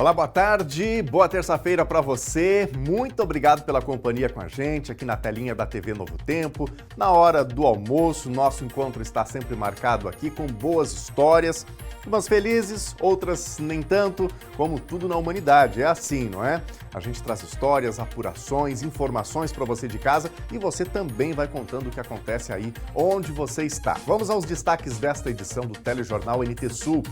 Olá, boa tarde, boa terça-feira para você. Muito obrigado pela companhia com a gente aqui na telinha da TV Novo Tempo. Na hora do almoço, nosso encontro está sempre marcado aqui com boas histórias, umas felizes, outras nem tanto, como tudo na humanidade. É assim, não é? A gente traz histórias, apurações, informações para você de casa e você também vai contando o que acontece aí onde você está. Vamos aos destaques desta edição do Telejornal NT Sul.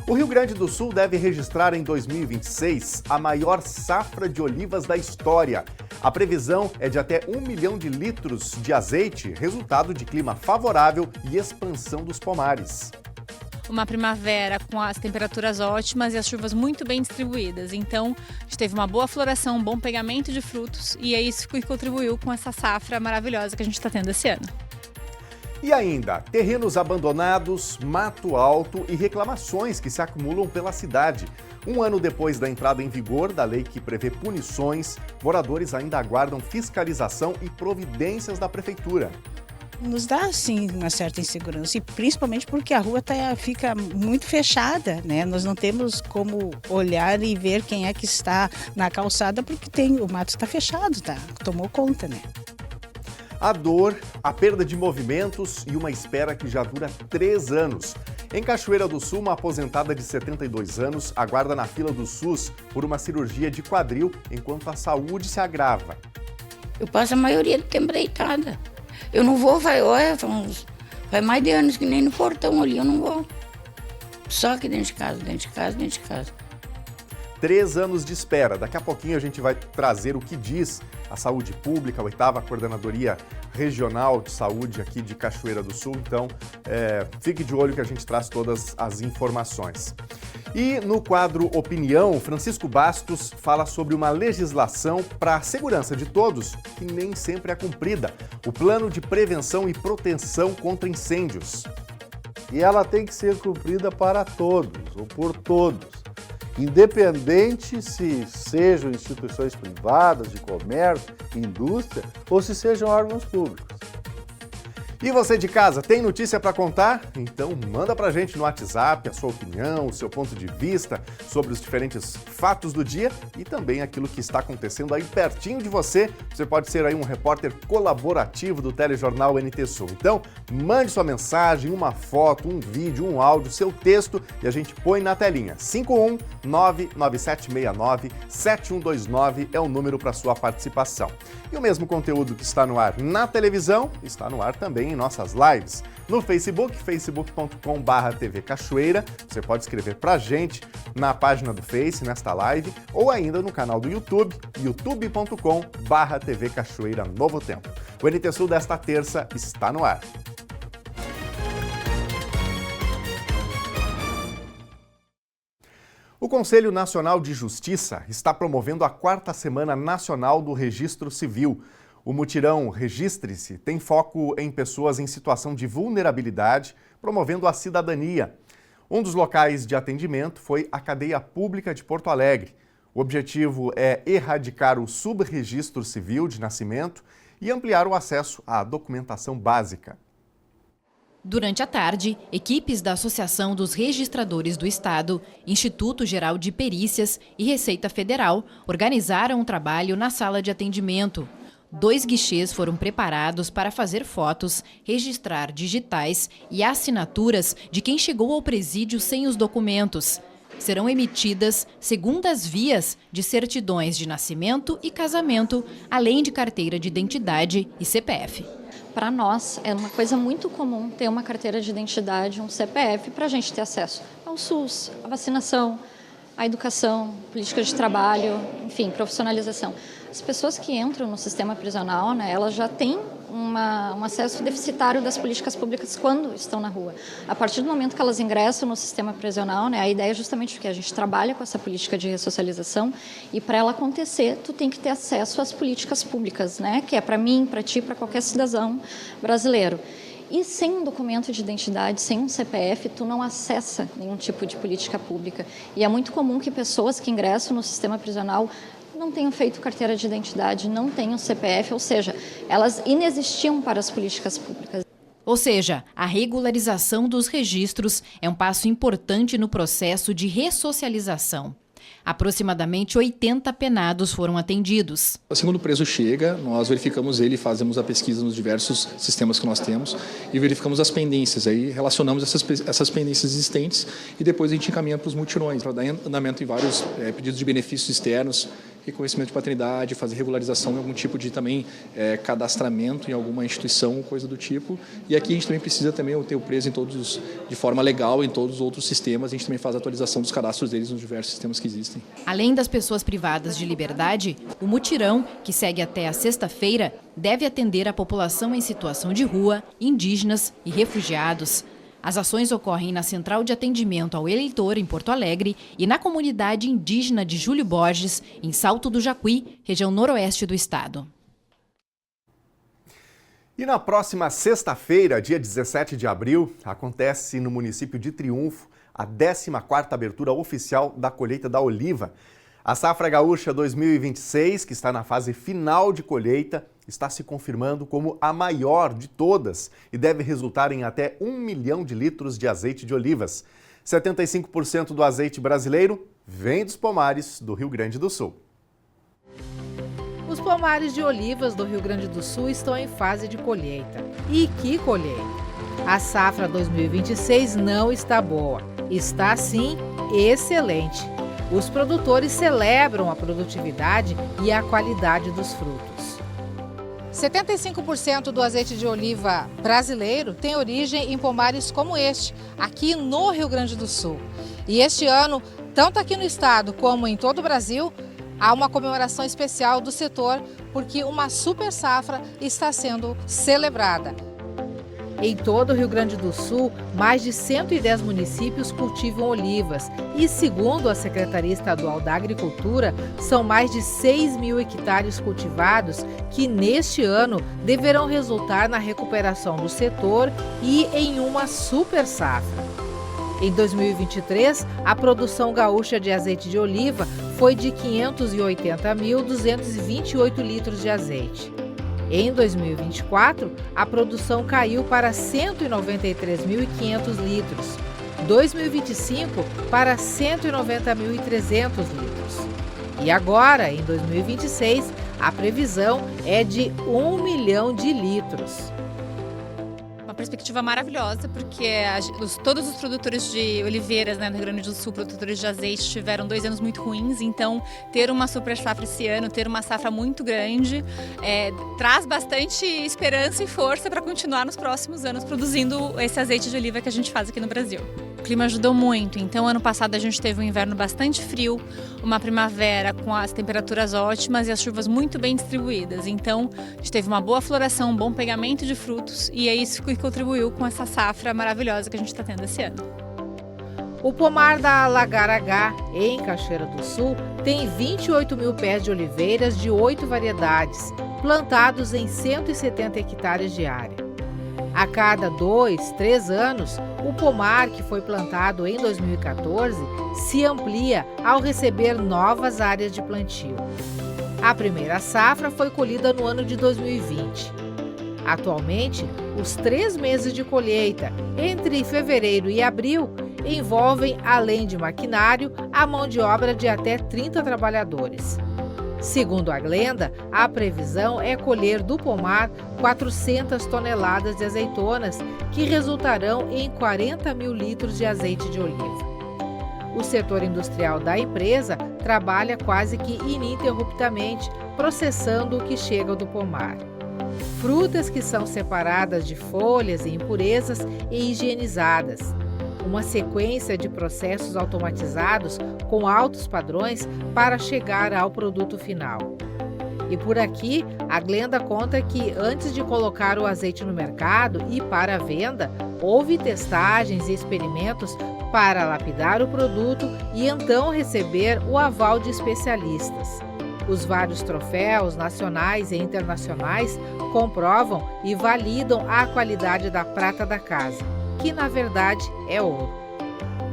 O Rio Grande do Sul deve registrar em 2026 a maior safra de olivas da história. A previsão é de até 1 milhão de litros de azeite, resultado de clima favorável e expansão dos pomares. Uma primavera com as temperaturas ótimas e as chuvas muito bem distribuídas. Então, a gente teve uma boa floração, um bom pegamento de frutos e é isso que contribuiu com essa safra maravilhosa que a gente está tendo esse ano. E ainda, terrenos abandonados, mato alto e reclamações que se acumulam pela cidade. Um ano depois da entrada em vigor da lei que prevê punições, moradores ainda aguardam fiscalização e providências da prefeitura. Nos dá, sim, uma certa insegurança, e principalmente porque a rua fica muito fechada, né? Nós não temos como olhar e ver quem é que está na calçada, porque o mato está fechado, tomou conta, né? A dor, a perda de movimentos e uma espera que já dura 3 anos. Em Cachoeira do Sul, uma aposentada de 72 anos aguarda na fila do SUS por uma cirurgia de quadril enquanto a saúde se agrava. Eu passo a maioria do tempo deitada. Eu não vou, faz mais de anos que nem no portão ali, eu não vou. Só aqui dentro de casa, dentro de casa, dentro de casa. 3 anos de espera. Daqui a pouquinho a gente vai trazer o que diz a Saúde Pública, a 8ª Coordenadoria Regional de Saúde aqui de Cachoeira do Sul. Então, fique de olho que a gente traz todas as informações. E no quadro Opinião, Francisco Bastos fala sobre uma legislação para a segurança de todos que nem sempre é cumprida. O Plano de Prevenção e Proteção contra Incêndios. E ela tem que ser cumprida para todos, ou por todos. Independente se sejam instituições privadas, de comércio, indústria, ou se sejam órgãos públicos. E você de casa, tem notícia para contar? Então manda pra gente no WhatsApp a sua opinião, o seu ponto de vista sobre os diferentes fatos do dia e também aquilo que está acontecendo aí pertinho de você. Você pode ser aí um repórter colaborativo do Telejornal NT Sul. Então mande sua mensagem, uma foto, um vídeo, um áudio, seu texto e a gente põe na telinha. 51997697129 é o número para sua participação. E o mesmo conteúdo que está no ar na televisão está no ar também em nossas lives. No Facebook, facebook.com/TV Cachoeira, você pode escrever pra gente na página do Face, nesta live, ou ainda no canal do YouTube, youtube.com/TV Cachoeira Novo Tempo. O NT Sul desta terça está no ar. O Conselho Nacional de Justiça está promovendo a 4ª Semana Nacional do Registro Civil. O mutirão Registre-se tem foco em pessoas em situação de vulnerabilidade, promovendo a cidadania. Um dos locais de atendimento foi a Cadeia Pública de Porto Alegre. O objetivo é erradicar o subregistro civil de nascimento e ampliar o acesso à documentação básica. Durante a tarde, equipes da Associação dos Registradores do Estado, Instituto Geral de Perícias e Receita Federal organizaram um trabalho na sala de atendimento. 2 guichês foram preparados para fazer fotos, registrar digitais e assinaturas de quem chegou ao presídio sem os documentos. Serão emitidas segundas vias de certidões de nascimento e casamento, além de carteira de identidade e CPF. Para nós, é uma coisa muito comum ter uma carteira de identidade, um CPF, para a gente ter acesso ao SUS, à vacinação, à educação, política de trabalho, enfim, profissionalização. As pessoas que entram no sistema prisional, né, elas já têm um acesso deficitário das políticas públicas quando estão na rua. A partir do momento que elas ingressam no sistema prisional, né, a ideia é justamente que a gente trabalha com essa política de ressocialização e para ela acontecer, tu tem que ter acesso às políticas públicas, né, que é para mim, para ti, para qualquer cidadão brasileiro. E sem um documento de identidade, sem um CPF, tu não acessa nenhum tipo de política pública. E é muito comum que pessoas que ingressam no sistema prisional não tenham feito carteira de identidade, não tenham CPF, ou seja, elas inexistiam para as políticas públicas. Ou seja, a regularização dos registros é um passo importante no processo de ressocialização. Aproximadamente 80 penados foram atendidos. Assim, quando o preso chega, nós verificamos ele, fazemos a pesquisa nos diversos sistemas que nós temos e verificamos as pendências. Aí relacionamos essas pendências existentes e depois a gente encaminha para os mutirões, para dar andamento em vários pedidos de benefícios externos, reconhecimento de paternidade, fazer regularização em algum tipo de também cadastramento em alguma instituição, coisa do tipo. E aqui a gente também precisa também ter o preso de forma legal em todos os outros sistemas. A gente também faz a atualização dos cadastros deles nos diversos sistemas que existem. Além das pessoas privadas de liberdade, o mutirão, que segue até a sexta-feira, deve atender a população em situação de rua, indígenas e refugiados. As ações ocorrem na Central de Atendimento ao Eleitor, em Porto Alegre, e na comunidade indígena de Júlio Borges, em Salto do Jacuí, região noroeste do estado. E na próxima sexta-feira, dia 17 de abril, acontece no município de Triunfo a 14ª abertura oficial da colheita da oliva. A safra gaúcha 2026, que está na fase final de colheita, está se confirmando como a maior de todas e deve resultar em até 1 milhão de litros de azeite de olivas. 75% do azeite brasileiro vem dos pomares do Rio Grande do Sul. Os pomares de olivas do Rio Grande do Sul estão em fase de colheita. E que colheita! A safra 2026 não está boa, está sim excelente. Os produtores celebram a produtividade e a qualidade dos frutos. 75% do azeite de oliva brasileiro tem origem em pomares como este, aqui no Rio Grande do Sul. E este ano, tanto aqui no estado como em todo o Brasil, há uma comemoração especial do setor porque uma super safra está sendo celebrada. Em todo o Rio Grande do Sul, mais de 110 municípios cultivam olivas e, segundo a Secretaria Estadual da Agricultura, são mais de 6 mil hectares cultivados que, neste ano, deverão resultar na recuperação do setor e em uma super safra. Em 2023, a produção gaúcha de azeite de oliva foi de 580.228 litros de azeite. Em 2024, a produção caiu para 193.500 litros, 2025 para 190.300 litros. E agora, em 2026, a previsão é de 1 milhão de litros. Uma perspectiva maravilhosa, porque todos os produtores de oliveiras, né, no Rio Grande do Sul, produtores de azeite, tiveram 2 anos muito ruins, então ter uma super safra esse ano, ter uma safra muito grande, traz bastante esperança e força para continuar nos próximos anos produzindo esse azeite de oliva que a gente faz aqui no Brasil. O clima ajudou muito, então ano passado a gente teve um inverno bastante frio, uma primavera com as temperaturas ótimas e as chuvas muito bem distribuídas, então a gente teve uma boa floração, um bom pegamento de frutos e é isso que contribuiu com essa safra maravilhosa que a gente está tendo esse ano. O pomar da Lagar H, em Cachoeira do Sul, tem 28 mil pés de oliveiras de 8 variedades, plantados em 170 hectares de área. A cada 2, 3 anos, o pomar, que foi plantado em 2014, se amplia ao receber novas áreas de plantio. A primeira safra foi colhida no ano de 2020. Atualmente, os 3 meses de colheita, entre fevereiro e abril, envolvem, além de maquinário, a mão de obra de até 30 trabalhadores. Segundo a Glenda, a previsão é colher do pomar 400 toneladas de azeitonas, que resultarão em 40 mil litros de azeite de oliva. O setor industrial da empresa trabalha quase que ininterruptamente, processando o que chega do pomar. Frutas que são separadas de folhas e impurezas e higienizadas. Uma sequência de processos automatizados com altos padrões para chegar ao produto final. E por aqui, a Glenda conta que antes de colocar o azeite no mercado e para a venda, houve testagens e experimentos para lapidar o produto e então receber o aval de especialistas. Os vários troféus nacionais e internacionais comprovam e validam a qualidade da prata da casa, que na verdade é ouro.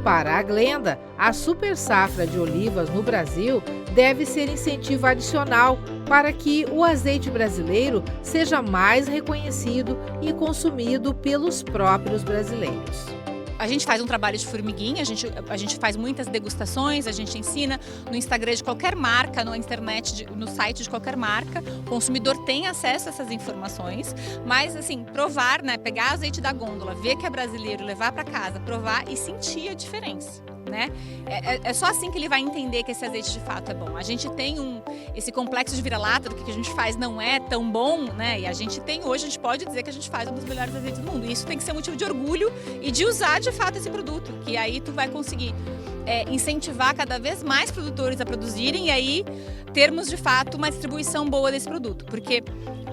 Para a Glenda, a super safra de olivas no Brasil deve ser incentivo adicional para que o azeite brasileiro seja mais reconhecido e consumido pelos próprios brasileiros. A gente faz um trabalho de formiguinha, a gente faz muitas degustações, a gente ensina no Instagram de qualquer marca, na internet, no site de qualquer marca. O consumidor tem acesso a essas informações, mas assim, provar, né, pegar azeite da gôndola, ver que é brasileiro, levar para casa, provar e sentir a diferença. Né? É só assim que ele vai entender que esse azeite de fato é bom. A gente tem esse complexo de vira-lata do que a gente faz não é tão bom, né? E a gente pode dizer que a gente faz um dos melhores azeites do mundo. E isso tem que ser motivo de orgulho e de usar de fato esse produto, que aí tu vai conseguir incentivar cada vez mais produtores a produzirem e aí termos de fato uma distribuição boa desse produto. Porque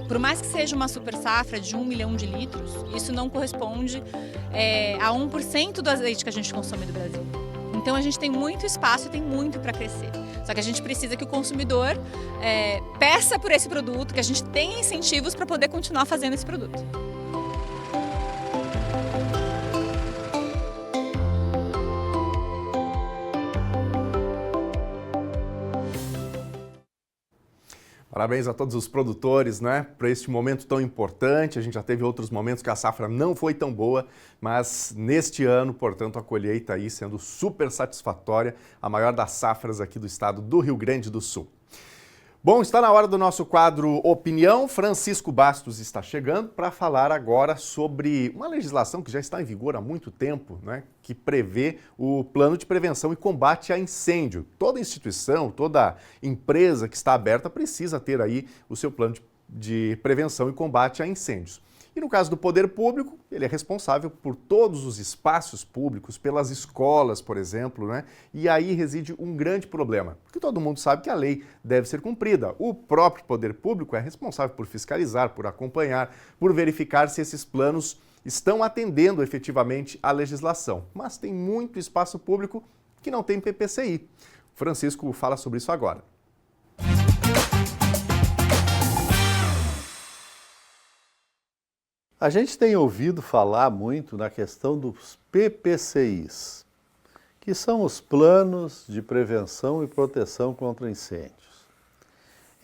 por mais que seja uma super safra de 1 milhão de litros, isso não corresponde a 1% do azeite que a gente consome do Brasil. Então a gente tem muito espaço e tem muito para crescer. Só que a gente precisa que o consumidor peça por esse produto, que a gente tenha incentivos para poder continuar fazendo esse produto. Parabéns a todos os produtores, né, para este momento tão importante. A gente já teve outros momentos que a safra não foi tão boa, mas neste ano, portanto, a colheita aí sendo super satisfatória, a maior das safras aqui do estado do Rio Grande do Sul. Bom, está na hora do nosso quadro Opinião. Francisco Bastos está chegando para falar agora sobre uma legislação que já está em vigor há muito tempo, né, que prevê o plano de prevenção e combate a incêndio. Toda instituição, toda empresa que está aberta precisa ter aí o seu plano de prevenção e combate a incêndios. E no caso do poder público, ele é responsável por todos os espaços públicos, pelas escolas, por exemplo, né? E aí reside um grande problema, porque todo mundo sabe que a lei deve ser cumprida. O próprio poder público é responsável por fiscalizar, por acompanhar, por verificar se esses planos estão atendendo efetivamente à legislação. Mas tem muito espaço público que não tem PPCI. O Francisco fala sobre isso agora. A gente tem ouvido falar muito na questão dos PPCIs, que são os Planos de Prevenção e Proteção contra Incêndios.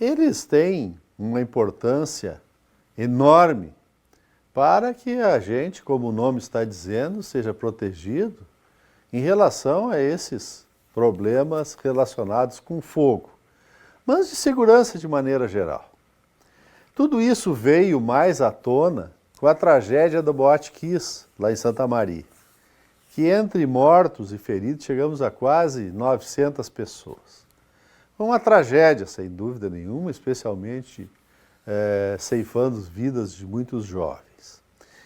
Eles têm uma importância enorme para que a gente, como o nome está dizendo, seja protegido em relação a esses problemas relacionados com fogo, mas de segurança de maneira geral. Tudo isso veio mais à tona com a tragédia do Boate Kiss, lá em Santa Maria, que entre mortos e feridos chegamos a quase 900 pessoas. Foi uma tragédia, sem dúvida nenhuma, especialmente ceifando as vidas de muitos jovens.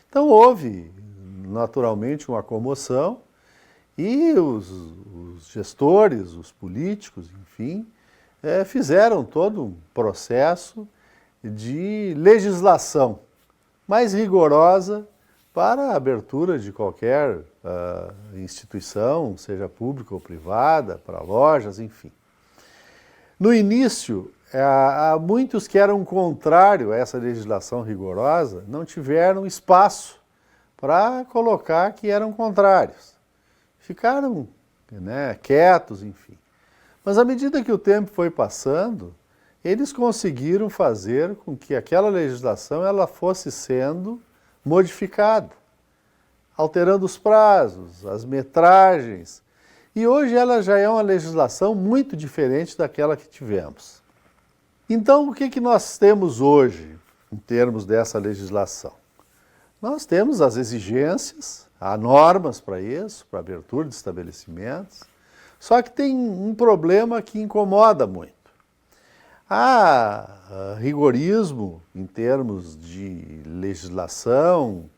Então houve, naturalmente, uma comoção e os gestores, os políticos, enfim, fizeram todo um processo de legislação mais rigorosa para a abertura de qualquer instituição, seja pública ou privada, para lojas, enfim. No início, muitos que eram contrários a essa legislação rigorosa não tiveram espaço para colocar que eram contrários. Ficaram, né, quietos, enfim. Mas à medida que o tempo foi passando, eles conseguiram fazer com que aquela legislação ela fosse sendo modificada, alterando os prazos, as metragens. E hoje ela já é uma legislação muito diferente daquela que tivemos. Então, o que nós temos hoje em termos dessa legislação? Nós temos as exigências, há normas para isso, para abertura de estabelecimentos, só que tem um problema que incomoda muito. Há rigorismo em termos de legislação,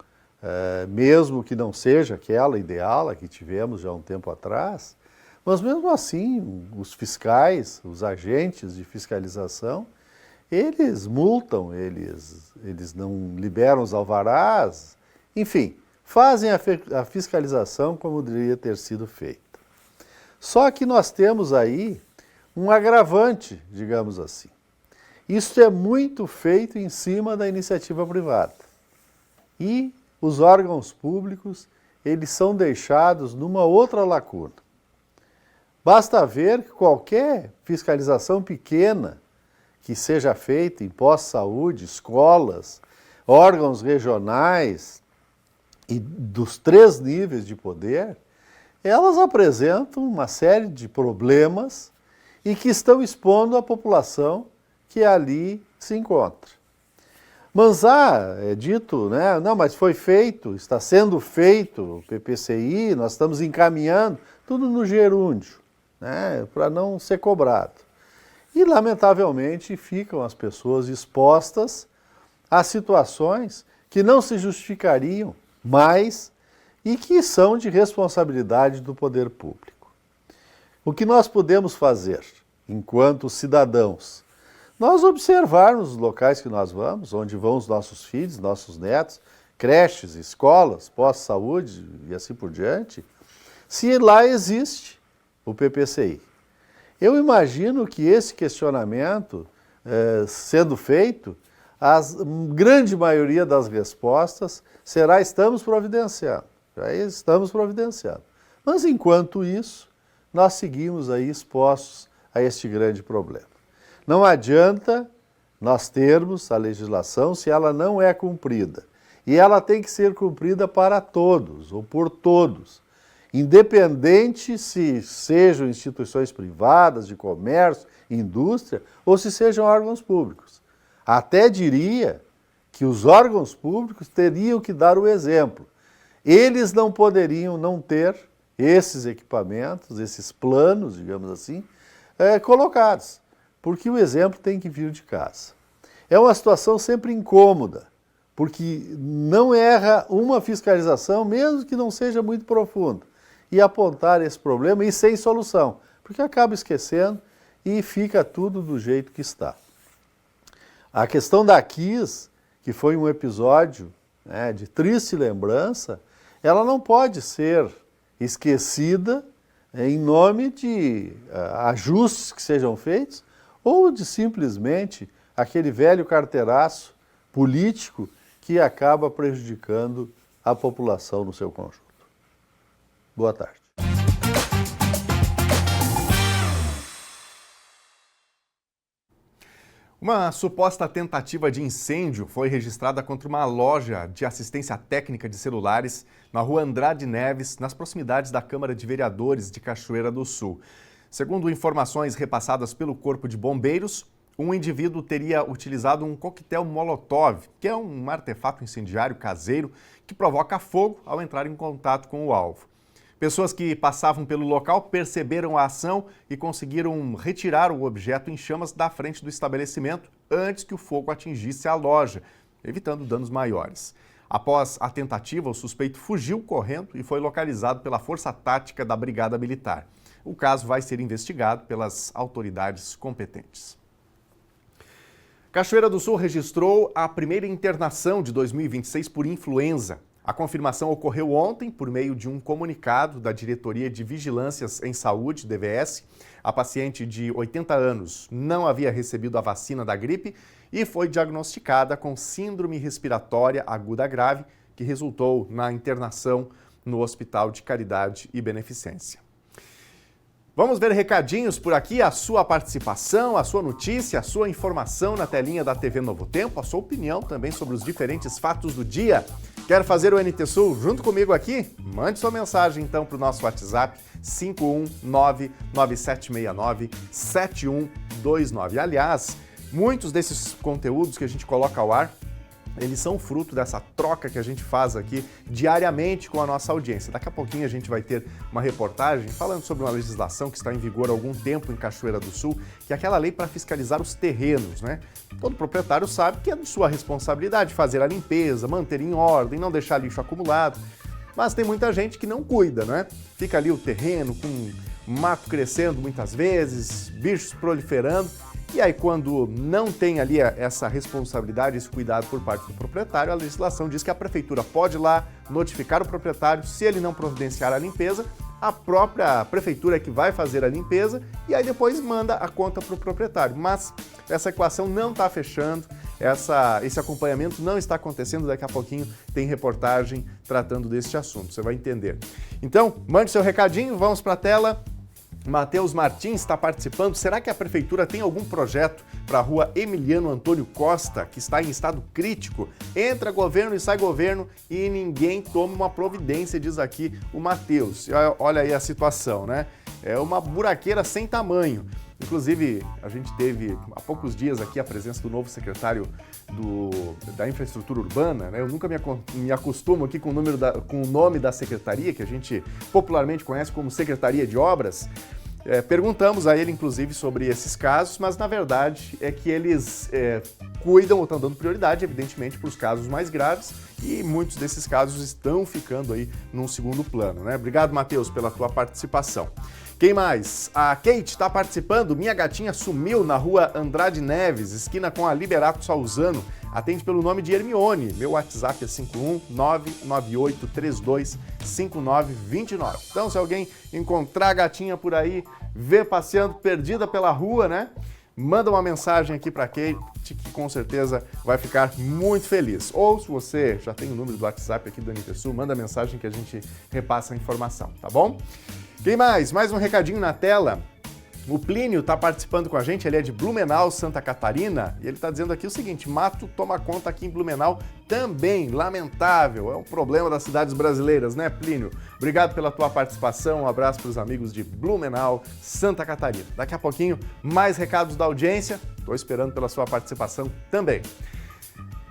mesmo que não seja aquela ideal, a que tivemos já há um tempo atrás, mas mesmo assim os fiscais, os agentes de fiscalização, eles multam, eles não liberam os alvarás, enfim, fazem a fiscalização como deveria ter sido feita. Só que nós temos aí um agravante, digamos assim. Isso é muito feito em cima da iniciativa privada. E os órgãos públicos, eles são deixados numa outra lacuna. Basta ver que qualquer fiscalização pequena que seja feita em pós-saúde, escolas, órgãos regionais, e dos 3 níveis de poder, elas apresentam uma série de problemas e que estão expondo a população que ali se encontra. Manzá é dito, né? Não, mas foi feito, está sendo feito o PPCI, nós estamos encaminhando, tudo no gerúndio, né? Para não ser cobrado. E, lamentavelmente, ficam as pessoas expostas a situações que não se justificariam mais e que são de responsabilidade do poder público. O que nós podemos fazer, enquanto cidadãos? Nós observarmos os locais que nós vamos, onde vão os nossos filhos, nossos netos, creches, escolas, pós-saúde e assim por diante, se lá existe o PPCI. Eu imagino que esse questionamento sendo feito, a grande maioria das respostas será estamos providenciando. Já estamos providenciando. Mas enquanto isso, nós seguimos aí expostos a este grande problema. Não adianta nós termos a legislação se ela não é cumprida. E ela tem que ser cumprida para todos, ou por todos. Independente se sejam instituições privadas, de comércio, indústria, ou se sejam órgãos públicos. Até diria que os órgãos públicos teriam que dar o exemplo. Eles não poderiam não ter esses equipamentos, esses planos, digamos assim, colocados, porque o exemplo tem que vir de casa. É uma situação sempre incômoda, porque não erra uma fiscalização, mesmo que não seja muito profunda, e apontar esse problema e sem solução, porque acaba esquecendo e fica tudo do jeito que está. A questão da Kiss, que foi um episódio de triste lembrança, ela não pode ser esquecida em nome de ajustes que sejam feitos ou de simplesmente aquele velho carteiraço político que acaba prejudicando a população no seu conjunto. Boa tarde. Uma suposta tentativa de incêndio foi registrada contra uma loja de assistência técnica de celulares na rua Andrade Neves, nas proximidades da Câmara de Vereadores de Cachoeira do Sul. Segundo informações repassadas pelo Corpo de Bombeiros, um indivíduo teria utilizado um coquetel Molotov, que é um artefato incendiário caseiro que provoca fogo ao entrar em contato com o alvo. Pessoas que passavam pelo local perceberam a ação e conseguiram retirar o objeto em chamas da frente do estabelecimento antes que o fogo atingisse a loja, evitando danos maiores. Após a tentativa, o suspeito fugiu correndo e foi localizado pela Força Tática da Brigada Militar. O caso vai ser investigado pelas autoridades competentes. Cachoeira do Sul registrou a primeira internação de 2026 por influenza. A confirmação ocorreu ontem por meio de um comunicado da Diretoria de Vigilâncias em Saúde, DVS. A paciente de 80 anos não havia recebido a vacina da gripe e foi diagnosticada com síndrome respiratória aguda grave, que resultou na internação no Hospital de Caridade e Beneficência. Vamos ver recadinhos por aqui, a sua participação, a sua notícia, a sua informação na telinha da TV Novo Tempo, a sua opinião também sobre os diferentes fatos do dia. Quer fazer o NT Sul junto comigo aqui? Mande sua mensagem então para o nosso WhatsApp 51997697129. Aliás, muitos desses conteúdos que a gente coloca ao ar, eles são fruto dessa troca que a gente faz aqui diariamente com a nossa audiência. Daqui a pouquinho a gente vai ter uma reportagem falando sobre uma legislação que está em vigor há algum tempo em Cachoeira do Sul, que é aquela lei para fiscalizar os terrenos, né? Todo proprietário sabe que é de sua responsabilidade fazer a limpeza, manter em ordem, não deixar lixo acumulado. Mas tem muita gente que não cuida, né? Fica ali o terreno com mato crescendo muitas vezes, bichos proliferando. E aí, quando não tem ali essa responsabilidade, esse cuidado por parte do proprietário, a legislação diz que a prefeitura pode ir lá notificar o proprietário. Se ele não providenciar a limpeza, a própria prefeitura é que vai fazer a limpeza e aí depois manda a conta para o proprietário. Mas essa equação não está fechando, esse acompanhamento não está acontecendo. Daqui a pouquinho tem reportagem tratando desse assunto, você vai entender. Então, mande seu recadinho, vamos para a tela. Matheus Martins está participando. Será que a prefeitura tem algum projeto para a rua Emiliano Antônio Costa, que está em estado crítico? Entra governo e sai governo e ninguém toma uma providência, diz aqui o Matheus. Olha aí a situação, né? É uma buraqueira sem tamanho. Inclusive, a gente teve há poucos dias aqui a presença do novo secretário da Infraestrutura Urbana, né? Eu nunca me acostumo aqui com o nome da secretaria, que a gente popularmente conhece como Secretaria de Obras. Perguntamos a ele, inclusive, sobre esses casos, mas na verdade é que eles cuidam ou estão dando prioridade, evidentemente, para os casos mais graves e muitos desses casos estão ficando aí num segundo plano, né? Obrigado, Matheus, pela tua participação. Quem mais? A Kate está participando. Minha gatinha sumiu na rua Andrade Neves, esquina com a Liberato Salzano. Atende pelo nome de Hermione. Meu WhatsApp é 51998325929. Então, se alguém encontrar a gatinha por aí, ver passeando perdida pela rua, né? Manda uma mensagem aqui para Kate, que com certeza vai ficar muito feliz. Ou se você já tem o número do WhatsApp aqui do NTSul, manda mensagem que a gente repassa a informação, tá bom? Quem mais? Mais um recadinho na tela. O Plínio está participando com a gente, ele é de Blumenau, Santa Catarina, e ele está dizendo aqui o seguinte: mato toma conta aqui em Blumenau também, lamentável, é um problema das cidades brasileiras, né, Plínio? Obrigado pela tua participação, um abraço para os amigos de Blumenau, Santa Catarina. Daqui a pouquinho, mais recados da audiência, estou esperando pela sua participação também.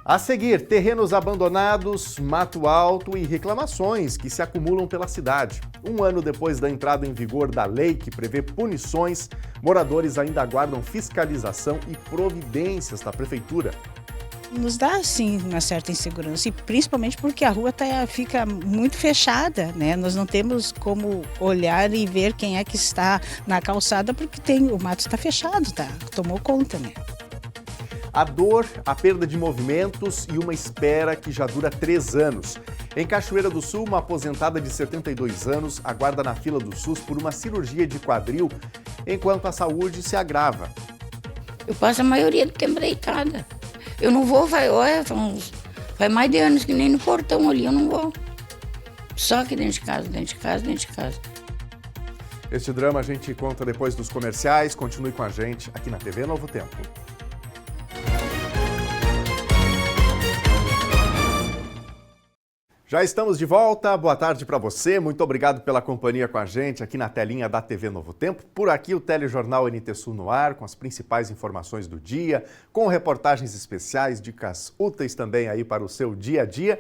A seguir, terrenos abandonados, mato alto e reclamações que se acumulam pela cidade. Um ano depois da entrada em vigor da lei que prevê punições, moradores ainda aguardam fiscalização e providências da prefeitura. Nos dá, sim, uma certa insegurança, e principalmente porque a rua fica muito fechada, né? Nós não temos como olhar e ver quem é que está na calçada, porque o mato está fechado, tomou conta, né? A dor, a perda de movimentos e uma espera que já dura 3 anos. Em Cachoeira do Sul, uma aposentada de 72 anos aguarda na fila do SUS por uma cirurgia de quadril, enquanto a saúde se agrava. Eu passo a maioria do tempo deitada. Eu não vou, faz mais de anos que nem no portão ali, eu não vou. Só aqui dentro de casa, dentro de casa, dentro de casa. Este drama a gente conta depois dos comerciais. Continue com a gente aqui na TV Novo Tempo. Já estamos de volta, boa tarde para você, muito obrigado pela companhia com a gente aqui na telinha da TV Novo Tempo. Por aqui o telejornal NTSul no ar, com as principais informações do dia, com reportagens especiais, dicas úteis também aí para o seu dia a dia.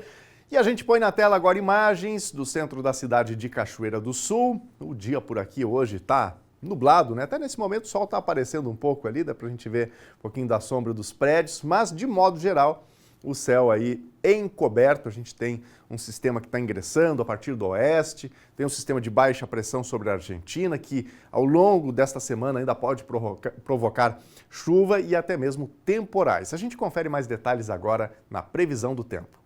E a gente põe na tela agora imagens do centro da cidade de Cachoeira do Sul. O dia por aqui hoje está nublado, né? Até nesse momento o sol está aparecendo um pouco ali, dá para a gente ver um pouquinho da sombra dos prédios, mas de modo geral o céu aí encoberto. A gente tem um sistema que está ingressando a partir do oeste, tem um sistema de baixa pressão sobre a Argentina, que ao longo desta semana ainda pode provocar chuva e até mesmo temporais. A gente confere mais detalhes agora na previsão do tempo.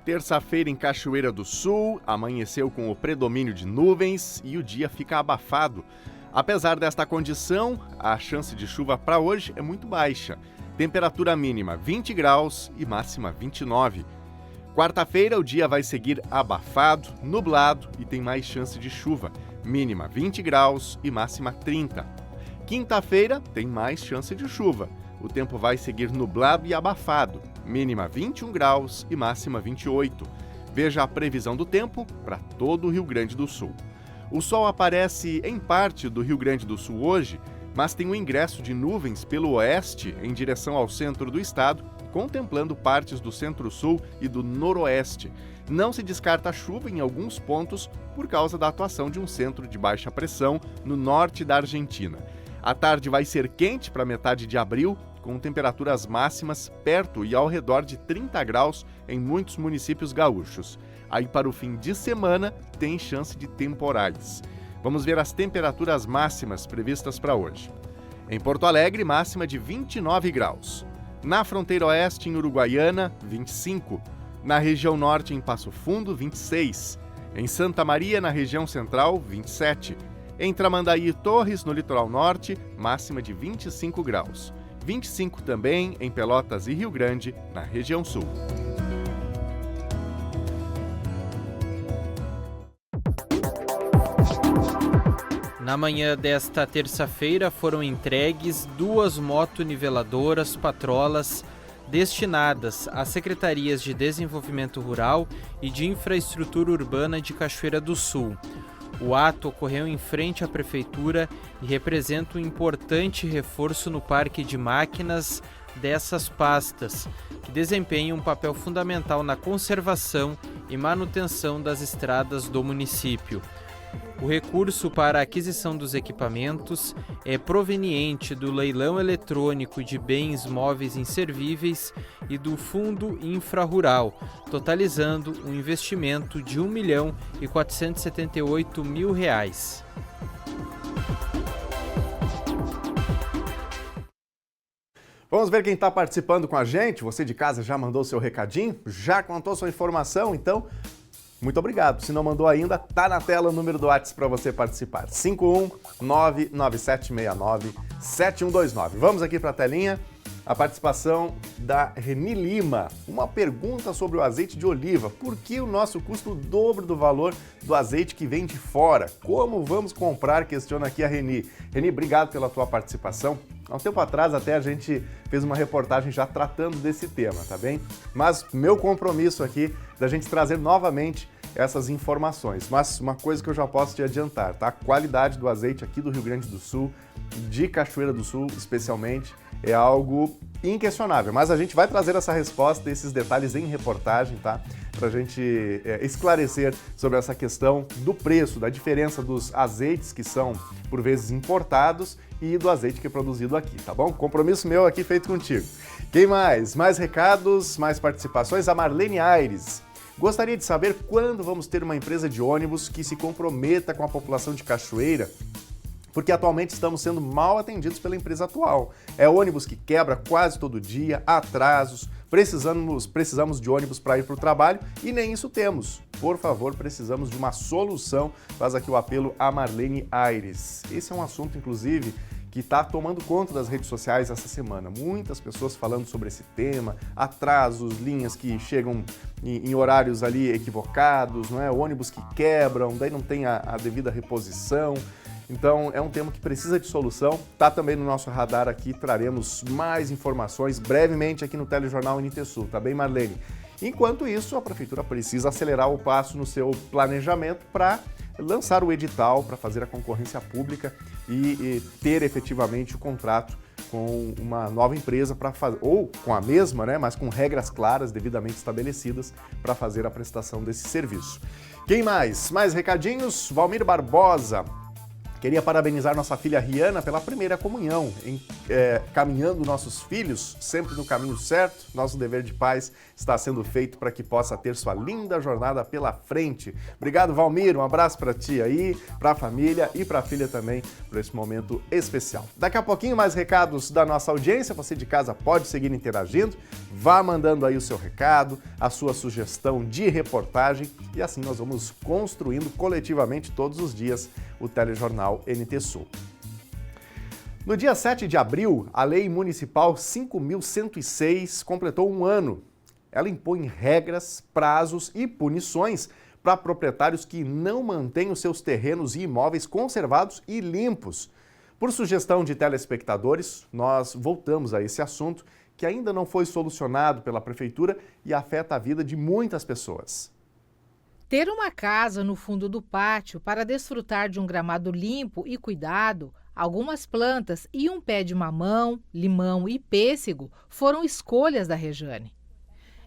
Terça-feira em Cachoeira do Sul, amanheceu com o predomínio de nuvens e o dia fica abafado. Apesar desta condição, a chance de chuva para hoje é muito baixa. Temperatura mínima 20 graus e máxima 29. Quarta-feira o dia vai seguir abafado, nublado e tem mais chance de chuva. Mínima 20 graus e máxima 30. Quinta-feira tem mais chance de chuva. O tempo vai seguir nublado e abafado. Mínima 21 graus e máxima 28. Veja a previsão do tempo para todo o Rio Grande do Sul. O sol aparece em parte do Rio Grande do Sul hoje, mas tem um ingresso de nuvens pelo oeste em direção ao centro do estado, contemplando partes do centro-sul e do noroeste. Não se descarta chuva em alguns pontos por causa da atuação de um centro de baixa pressão no norte da Argentina. A tarde vai ser quente para metade de abril, com temperaturas máximas perto e ao redor de 30 graus em muitos municípios gaúchos. Aí para o fim de semana tem chance de temporais. Vamos ver as temperaturas máximas previstas para hoje. Em Porto Alegre, máxima de 29 graus. Na fronteira oeste, em Uruguaiana, 25. Na região norte, em Passo Fundo, 26. Em Santa Maria, na região central, 27. Em Tramandaí e Torres, no litoral norte, máxima de 25 graus. 25 também em Pelotas e Rio Grande, na região sul. Na manhã desta terça-feira foram entregues 2 motoniveladoras patrolas destinadas às Secretarias de Desenvolvimento Rural e de Infraestrutura Urbana de Cachoeira do Sul. O ato ocorreu em frente à Prefeitura e representa um importante reforço no parque de máquinas dessas pastas, que desempenham um papel fundamental na conservação e manutenção das estradas do município. O recurso para a aquisição dos equipamentos é proveniente do leilão eletrônico de bens móveis inservíveis e do Fundo Infrarural, totalizando um investimento de R$ 1.478.000. Vamos ver quem está participando com a gente. Você de casa já mandou seu recadinho? Já contou sua informação? Então, muito obrigado. Se não mandou ainda, tá na tela o número do WhatsApp para você participar. 51997697129. Vamos aqui para a telinha. A participação da Reni Lima. Uma pergunta sobre o azeite de oliva. Por que o nosso custa o dobro do valor do azeite que vem de fora? Como vamos comprar? Questiona aqui a Reni. Reni, obrigado pela tua participação. Há um tempo atrás até a gente fez uma reportagem já tratando desse tema, tá bem? Mas meu compromisso aqui da gente trazer novamente essas informações. Mas uma coisa que eu já posso te adiantar, tá? A qualidade do azeite aqui do Rio Grande do Sul, de Cachoeira do Sul especialmente, é algo inquestionável. Mas a gente vai trazer essa resposta, esses detalhes em reportagem, tá? Pra gente esclarecer sobre essa questão do preço, da diferença dos azeites que são, por vezes, importados e do azeite que é produzido aqui, tá bom? Compromisso meu aqui feito contigo. Quem mais? Mais recados, mais participações? A Marlene Aires. Gostaria de saber quando vamos ter uma empresa de ônibus que se comprometa com a população de Cachoeira, porque atualmente estamos sendo mal atendidos pela empresa atual. É ônibus que quebra quase todo dia, atrasos, precisamos de ônibus para ir para o trabalho e nem isso temos. Por favor, precisamos de uma solução. Faz aqui o apelo a Marlene Aires. Esse é um assunto, inclusive, que está tomando conta das redes sociais essa semana. Muitas pessoas falando sobre esse tema, atrasos, linhas que chegam em horários ali equivocados, não é? Ônibus que quebram, daí não tem a devida reposição. Então, é um tema que precisa de solução. Está também no nosso radar aqui, traremos mais informações brevemente aqui no Telejornal NT Sul, tá bem, Marlene? Enquanto isso, a Prefeitura precisa acelerar o passo no seu planejamento para lançar o edital, para fazer a concorrência pública e ter efetivamente o contrato com uma nova empresa para fazer, ou com a mesma, né, mas com regras claras, devidamente estabelecidas, para fazer a prestação desse serviço. Quem mais? Mais recadinhos? Valmir Barbosa. Queria parabenizar nossa filha Riana pela primeira comunhão, caminhando nossos filhos sempre no caminho certo. Nosso dever de pais está sendo feito para que possa ter sua linda jornada pela frente. Obrigado, Valmir, um abraço para ti aí, para a família e para a filha também, por esse momento especial. Daqui a pouquinho mais recados da nossa audiência, você de casa pode seguir interagindo, vá mandando aí o seu recado, a sua sugestão de reportagem e assim nós vamos construindo coletivamente todos os dias o Telejornal NT Sul. No dia 7 de abril, a Lei Municipal 5.106 completou um ano. Ela impõe regras, prazos e punições para proprietários que não mantêm os seus terrenos e imóveis conservados e limpos. Por sugestão de telespectadores, nós voltamos a esse assunto que ainda não foi solucionado pela Prefeitura e afeta a vida de muitas pessoas. Ter uma casa no fundo do pátio para desfrutar de um gramado limpo e cuidado, algumas plantas e um pé de mamão, limão e pêssego foram escolhas da Rejane.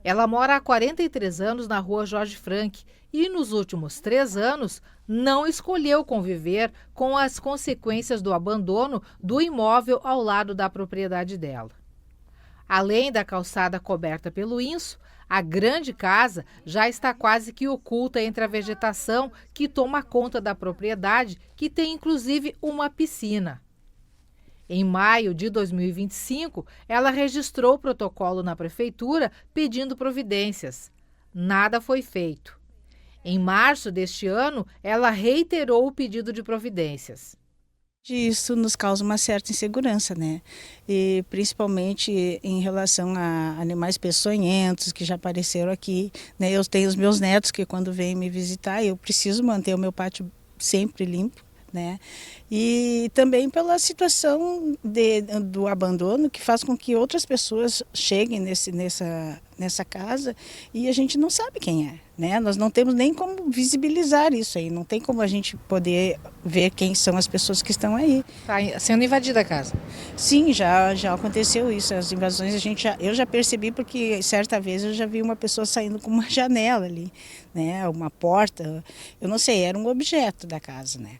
Ela mora há 43 anos na rua Jorge Frank e nos últimos 3 anos não escolheu conviver com as consequências do abandono do imóvel ao lado da propriedade dela. Além da calçada coberta pelo inso, a grande casa já está quase que oculta entre a vegetação que toma conta da propriedade, que tem inclusive uma piscina. Em maio de 2025, ela registrou o protocolo na prefeitura pedindo providências. Nada foi feito. Em março deste ano, ela reiterou o pedido de providências. Isso nos causa uma certa insegurança, né? E principalmente em relação a animais peçonhentos que já apareceram aqui, né? Eu tenho os meus netos que quando vêm me visitar, eu preciso manter o meu pátio sempre limpo, né? E também pela situação do abandono, que faz com que outras pessoas cheguem nessa casa e a gente não sabe quem é, né? Nós não temos nem como visibilizar isso aí, não tem como a gente poder ver quem são as pessoas que estão aí. Está sendo invadida a casa? Sim, já aconteceu isso, as invasões eu já percebi, porque certa vez eu já vi uma pessoa saindo com uma janela ali, né? Uma porta, eu não sei, era um objeto da casa, né?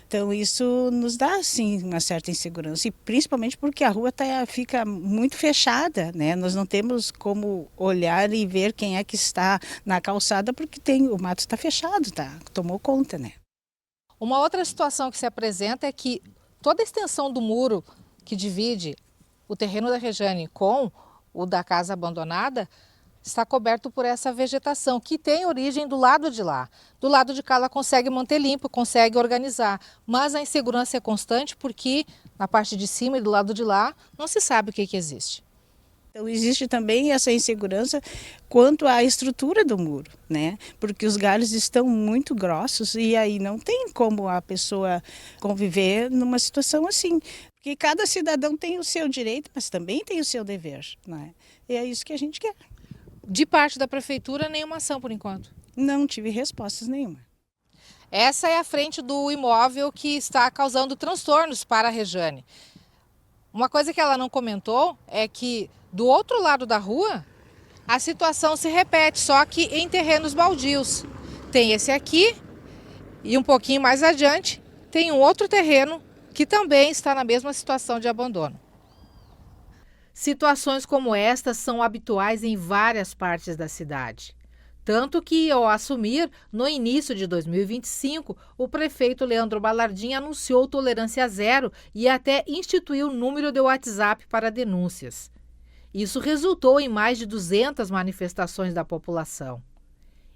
Então isso nos dá, sim, uma certa insegurança, e principalmente porque a rua fica muito fechada, né? Nós não temos como olhar e ver quem é que está na calçada, porque o mato está fechado, tomou conta, né? Uma outra situação que se apresenta é que toda a extensão do muro que divide o terreno da Rejane com o da casa abandonada está coberto por essa vegetação, que tem origem do lado de lá. Do lado de cá ela consegue manter limpo, consegue organizar, mas a insegurança é constante porque na parte de cima e do lado de lá não se sabe o que existe. Então existe também essa insegurança quanto à estrutura do muro, né? Porque os galhos estão muito grossos e aí não tem como a pessoa conviver numa situação assim. Porque cada cidadão tem o seu direito, mas também tem o seu dever, né? E é isso que a gente quer. De parte da prefeitura, nenhuma ação por enquanto? Não tive respostas nenhuma. Essa é a frente do imóvel que está causando transtornos para a Rejane. Uma coisa que ela não comentou é que do outro lado da rua a situação se repete, só que em terrenos baldios. Tem esse aqui e um pouquinho mais adiante tem um outro terreno que também está na mesma situação de abandono. Situações como estas são habituais em várias partes da cidade. Tanto que, ao assumir, no início de 2025, o prefeito Leandro Balardim anunciou tolerância zero e até instituiu o número de WhatsApp para denúncias. Isso resultou em mais de 200 manifestações da população.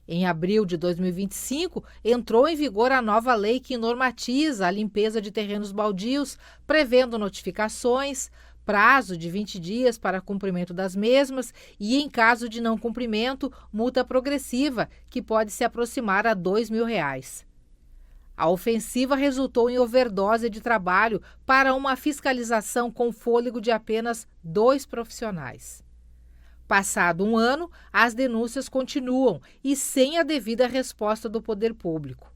Em abril de 2025, entrou em vigor a nova lei que normatiza a limpeza de terrenos baldios, prevendo notificações, prazo de 20 dias para cumprimento das mesmas e, em caso de não cumprimento, multa progressiva, que pode se aproximar a R$2.000. A ofensiva resultou em overdose de trabalho para uma fiscalização com fôlego de apenas 2 profissionais. Passado um ano, as denúncias continuam e sem a devida resposta do poder público.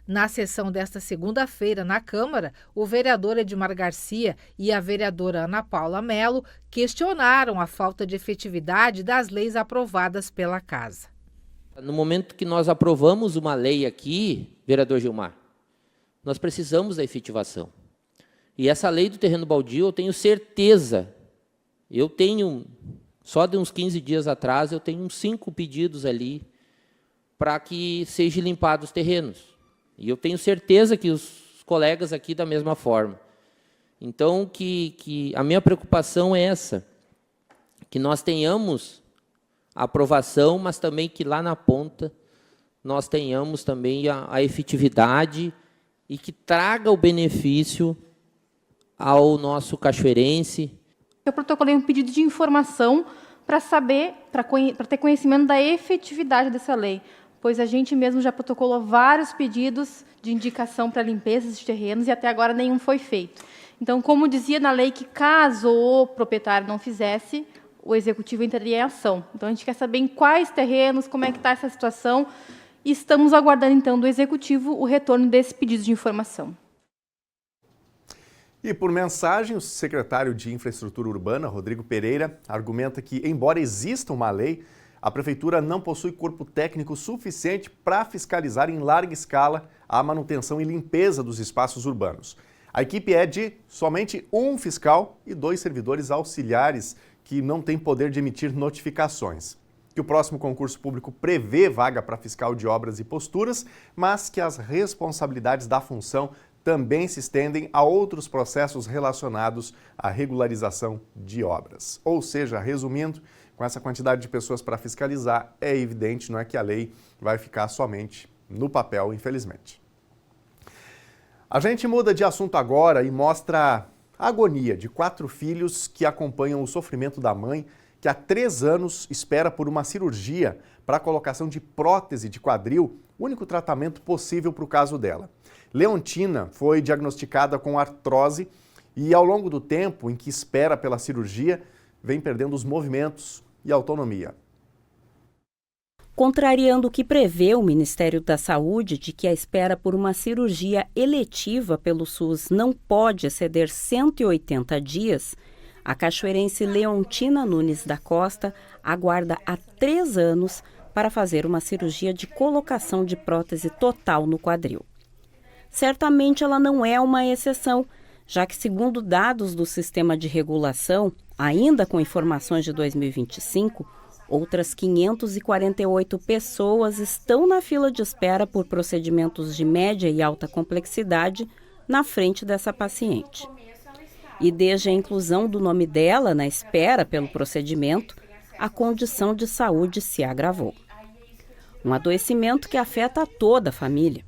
Na sessão desta segunda-feira na Câmara, o vereador Edmar Garcia e a vereadora Ana Paula Melo questionaram a falta de efetividade das leis aprovadas pela Casa. No momento que nós aprovamos uma lei aqui, vereador Gilmar, nós precisamos da efetivação. E essa lei do terreno baldio, eu tenho certeza, só de uns 15 dias atrás, eu tenho uns 5 pedidos ali para que sejam limpados os terrenos. E eu tenho certeza que os colegas aqui da mesma forma. Então, que a minha preocupação é essa, que nós tenhamos a aprovação, mas também que lá na ponta nós tenhamos também a efetividade e que traga o benefício ao nosso cachoeirense. Eu protocolei um pedido de informação para saber, para ter conhecimento da efetividade dessa lei, pois a gente mesmo já protocolou vários pedidos de indicação para limpeza de terrenos e até agora nenhum foi feito. Então, como dizia na lei que caso o proprietário não fizesse, o executivo entraria em ação. Então, a gente quer saber em quais terrenos, como é que está essa situação, e estamos aguardando, então, do executivo o retorno desse pedido de informação. E por mensagem, o secretário de Infraestrutura Urbana, Rodrigo Pereira, argumenta que, embora exista uma lei, a Prefeitura não possui corpo técnico suficiente para fiscalizar em larga escala a manutenção e limpeza dos espaços urbanos. A equipe é de somente um fiscal e 2 servidores auxiliares que não têm poder de emitir notificações. Que o próximo concurso público prevê vaga para fiscal de obras e posturas, mas que as responsabilidades da função também se estendem a outros processos relacionados à regularização de obras. Ou seja, resumindo, com essa quantidade de pessoas para fiscalizar, é evidente, não é, que a lei vai ficar somente no papel, infelizmente. A gente muda de assunto agora e mostra a agonia de 4 filhos que acompanham o sofrimento da mãe, que há 3 anos espera por uma cirurgia para a colocação de prótese de quadril, único tratamento possível para o caso dela. Leontina foi diagnosticada com artrose e, ao longo do tempo em que espera pela cirurgia, vem perdendo os movimentos e autonomia. Contrariando o que prevê o Ministério da Saúde de que a espera por uma cirurgia eletiva pelo SUS não pode exceder 180 dias, a cachoeirense Leontina Nunes da Costa aguarda há 3 anos para fazer uma cirurgia de colocação de prótese total no quadril. Certamente ela não é uma exceção, já que, segundo dados do Sistema de Regulação, ainda com informações de 2025, outras 548 pessoas estão na fila de espera por procedimentos de média e alta complexidade na frente dessa paciente. E desde a inclusão do nome dela na espera pelo procedimento, a condição de saúde se agravou. Um adoecimento que afeta toda a família.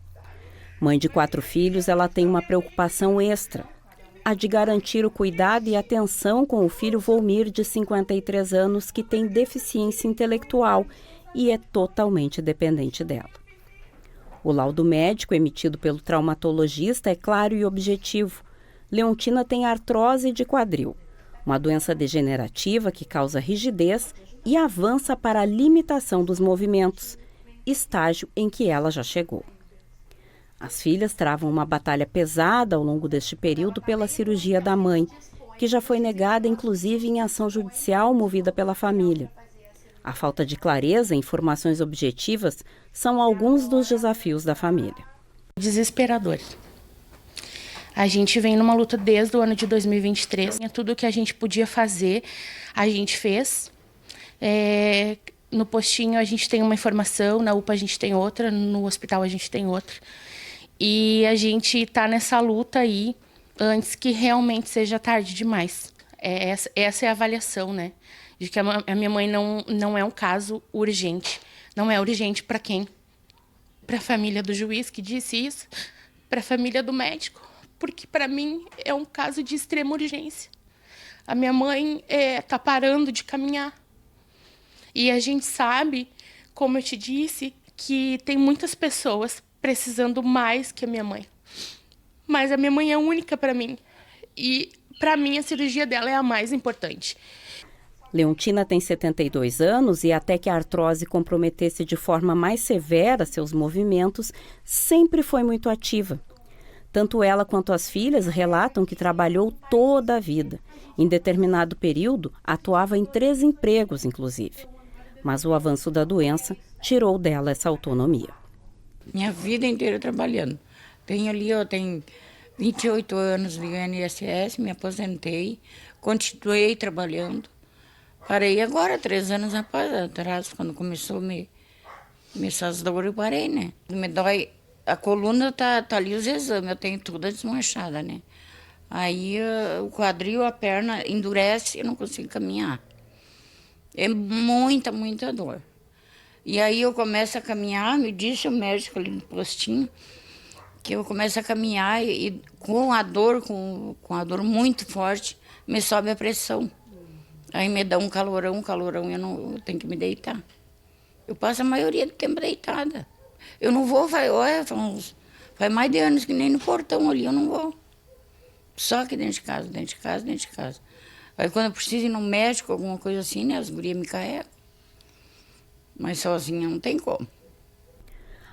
Mãe de 4 filhos, ela tem uma preocupação extra: a de garantir o cuidado e atenção com o filho Volmir, de 53 anos, que tem deficiência intelectual e é totalmente dependente dela. O laudo médico emitido pelo traumatologista é claro e objetivo. Leontina tem artrose de quadril, uma doença degenerativa que causa rigidez e avança para a limitação dos movimentos, estágio em que ela já chegou. As filhas travam uma batalha pesada ao longo deste período pela cirurgia da mãe, que já foi negada inclusive em ação judicial movida pela família. A falta de clareza e informações objetivas são alguns dos desafios da família. Desesperador. A gente vem numa luta desde o ano de 2023. Tudo o que a gente podia fazer, a gente fez. No postinho a gente tem uma informação, na UPA a gente tem outra, no hospital a gente tem outra. E a gente está nessa luta aí antes que realmente seja tarde demais. Essa é a avaliação, né? De que a minha mãe não é um caso urgente. Não é urgente para quem? Para a família do juiz que disse isso, para a família do médico. Porque para mim é um caso de extrema urgência. A minha mãe está parando de caminhar. E a gente sabe, como eu te disse, que tem muitas pessoas precisando mais que a minha mãe. Mas a minha mãe é única para mim. E para mim a cirurgia dela é a mais importante. Leontina tem 72 anos e até que a artrose comprometesse de forma mais severa seus movimentos, sempre foi muito ativa. Tanto ela quanto as filhas relatam que trabalhou toda a vida. Em determinado período, atuava em 3 empregos, inclusive. Mas o avanço da doença tirou dela essa autonomia. Minha vida inteira trabalhando. Tenho 28 anos de INSS, me aposentei, continuei trabalhando. Parei agora, 3 anos atrás, quando começou as dores, eu parei, né? Me dói, a coluna tá ali os exames, eu tenho tudo desmanchada, né? Aí o quadril, a perna endurece, eu não consigo caminhar. É muita dor. E aí eu começo a caminhar, me disse o médico ali no postinho, que eu começo a caminhar e com a dor muito forte, me sobe a pressão. Aí me dá um calorão, eu tenho que me deitar. Eu passo a maioria do tempo deitada. Eu não vou, faz mais de anos que nem no portão ali, eu não vou. Só que dentro de casa. Aí quando eu preciso ir no médico, alguma coisa assim, né, as gurias me carregam. Mas sozinha não tem como.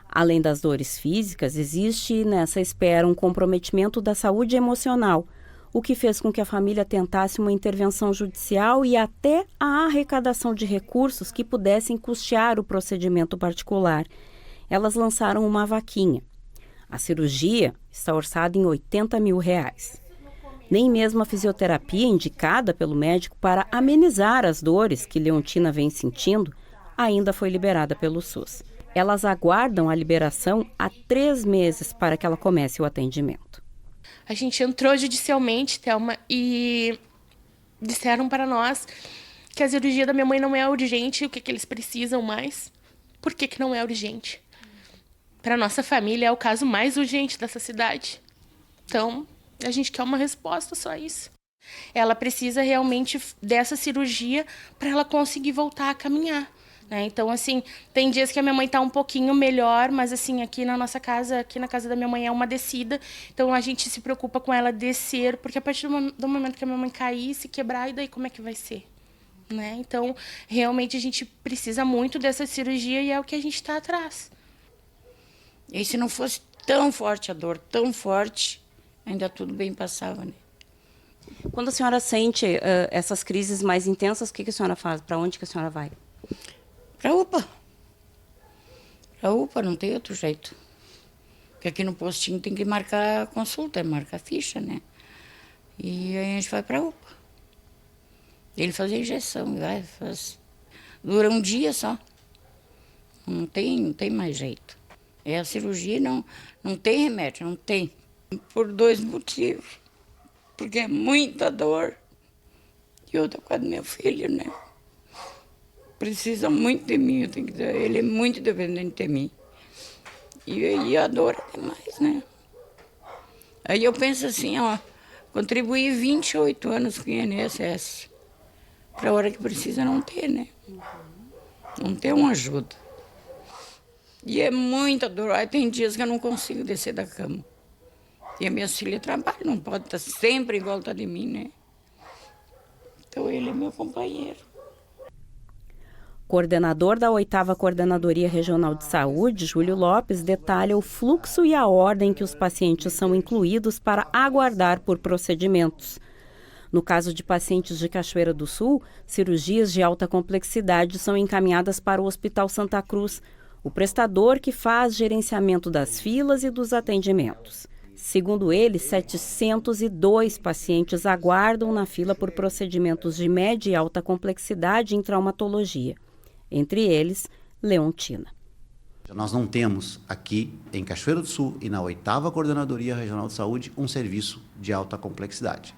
Além das dores físicas, existe nessa espera um comprometimento da saúde emocional, o que fez com que a família tentasse uma intervenção judicial e até a arrecadação de recursos que pudessem custear o procedimento particular. Elas lançaram uma vaquinha. A cirurgia está orçada em R$80 mil. Nem mesmo a fisioterapia indicada pelo médico para amenizar as dores que Leontina vem sentindo ainda foi liberada pelo SUS. Elas aguardam a liberação há 3 meses para que ela comece o atendimento. A gente entrou judicialmente, Thelma, e disseram para nós que a cirurgia da minha mãe não é urgente, o que eles precisam mais. Por que não é urgente? Para nossa família é o caso mais urgente dessa cidade. Então, a gente quer uma resposta, só isso. Ela precisa realmente dessa cirurgia para ela conseguir voltar a caminhar. né? Então, assim, tem dias que a minha mãe tá um pouquinho melhor, mas assim, aqui na nossa casa, aqui na casa da minha mãe é uma descida, então a gente se preocupa com ela descer, porque a partir do momento que a minha mãe cair, se quebrar, e daí como é que vai ser? Né? Então, realmente a gente precisa muito dessa cirurgia e é o que a gente está atrás. E se não fosse tão forte a dor, tão forte, ainda tudo bem passava, né? Quando a senhora sente essas crises mais intensas, o que a senhora faz? Para onde que a senhora vai? Para a UPA. Para a UPA, não tem outro jeito. Porque aqui no postinho tem que marcar consulta, marcar ficha, né? E aí a gente vai para a UPA. Ele faz a injeção, vai, faz... Dura um dia só. Não tem mais jeito. É a cirurgia, não tem remédio, não tem. Por 2 motivos. Porque é muita dor. E outra por causa do meu filho, né? Precisa muito de mim, ele é muito dependente de mim. E aí a dor é demais, né? Aí eu penso assim, ó, contribuí 28 anos com o INSS. Para a hora que precisa não ter, né? Não ter uma ajuda. E é muita dor. Aí tem dias que eu não consigo descer da cama. E a minha filha trabalha, não pode estar sempre em volta de mim, né? Então ele é meu companheiro. Coordenador da 8ª Coordenadoria Regional de Saúde, Júlio Lopes, detalha o fluxo e a ordem que os pacientes são incluídos para aguardar por procedimentos. No caso de pacientes de Cachoeira do Sul, cirurgias de alta complexidade são encaminhadas para o Hospital Santa Cruz, o prestador que faz gerenciamento das filas e dos atendimentos. Segundo ele, 702 pacientes aguardam na fila por procedimentos de média e alta complexidade em traumatologia. Entre eles, Leontina. Nós não temos aqui em Cachoeira do Sul e na 8ª Coordenadoria Regional de Saúde um serviço de alta complexidade.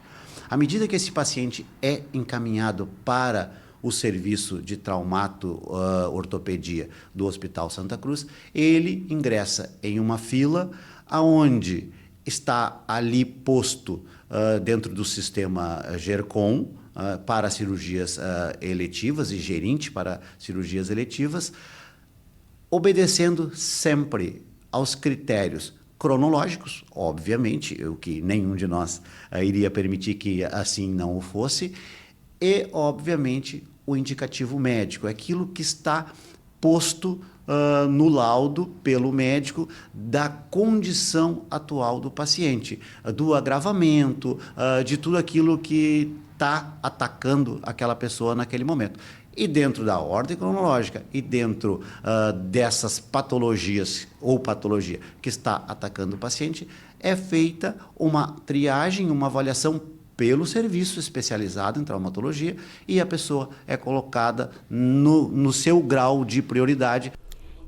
À medida que esse paciente é encaminhado para o serviço de traumato-ortopedia do Hospital Santa Cruz, ele ingressa em uma fila onde está ali posto dentro do sistema GERCOM, para cirurgias eletivas e gerente para cirurgias eletivas, obedecendo sempre aos critérios cronológicos, obviamente, o que nenhum de nós iria permitir que assim não o fosse, e, obviamente, o indicativo médico, aquilo que está posto no laudo pelo médico da condição atual do paciente, do agravamento, de tudo aquilo que está atacando aquela pessoa naquele momento. E dentro da ordem cronológica e dentro dessas patologias ou patologia que está atacando o paciente, é feita uma triagem, uma avaliação pelo serviço especializado em traumatologia e a pessoa é colocada no seu grau de prioridade.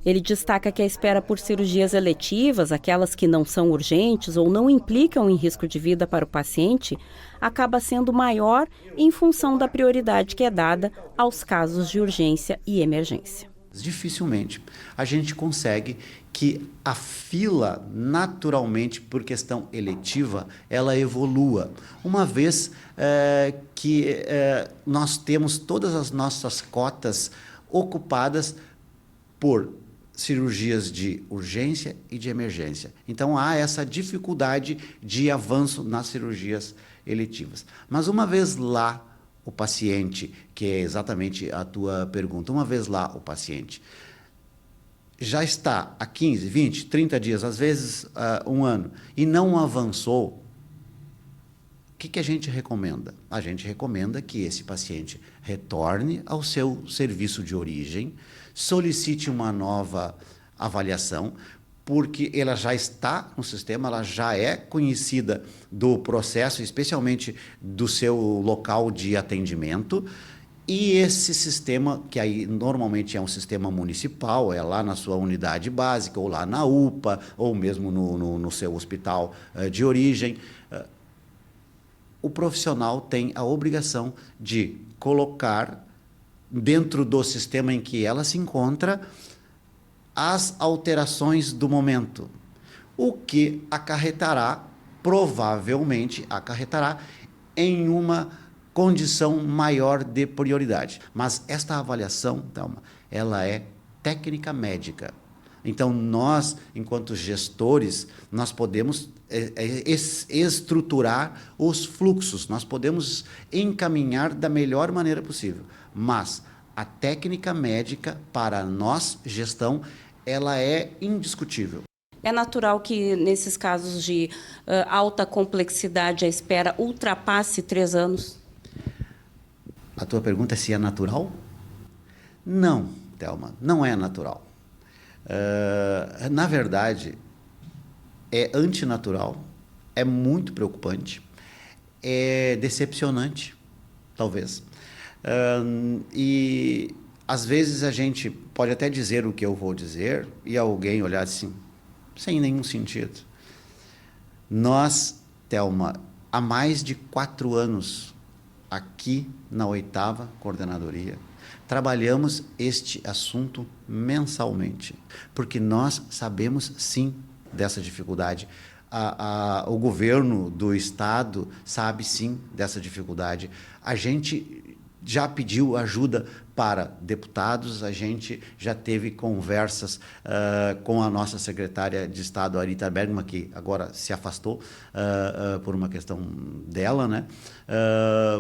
Ele destaca que a espera por cirurgias eletivas, aquelas que não são urgentes ou não implicam em risco de vida para o paciente, acaba sendo maior em função da prioridade que é dada aos casos de urgência e emergência. Dificilmente a gente consegue que a fila, naturalmente, por questão eletiva, ela evolua. Uma vez que nós temos todas as nossas cotas ocupadas por cirurgias de urgência e de emergência. Então, há essa dificuldade de avanço nas cirurgias eletivas. Mas uma vez lá, o paciente, que é exatamente a tua pergunta, uma vez lá o paciente já está há 15, 20, 30 dias, às vezes um ano, e não avançou, o que a gente recomenda? A gente recomenda que esse paciente retorne ao seu serviço de origem, solicite uma nova avaliação, porque ela já está no sistema, ela já é conhecida do processo, especialmente do seu local de atendimento, e esse sistema, que aí normalmente é um sistema municipal, é lá na sua unidade básica, ou lá na UPA, ou mesmo no seu hospital de origem, o profissional tem a obrigação de colocar dentro do sistema em que ela se encontra as alterações do momento, o que acarretará, provavelmente acarretará, em uma condição maior de prioridade. Mas esta avaliação, Thelma, ela é técnica médica. Então, nós, enquanto gestores, nós podemos estruturar os fluxos, nós podemos encaminhar da melhor maneira possível. Mas a técnica médica, para nós, gestão, ela é indiscutível. É natural que, nesses casos de alta complexidade, a espera ultrapasse 3 anos? A tua pergunta é se é natural? Não, Thelma, não é natural. Na verdade, é antinatural, é muito preocupante, é decepcionante, talvez. E, às vezes, a gente pode até dizer o que eu vou dizer e alguém olhar assim, sem nenhum sentido. Nós, Thelma, há mais de 4 anos, aqui na 8ª Coordenadoria, trabalhamos este assunto mensalmente, porque nós sabemos, sim, dessa dificuldade. O governo do Estado sabe, sim, dessa dificuldade. A gente já pediu ajuda para deputados, a gente já teve conversas com a nossa secretária de Estado, Arita Bergman, que agora se afastou por uma questão dela, né?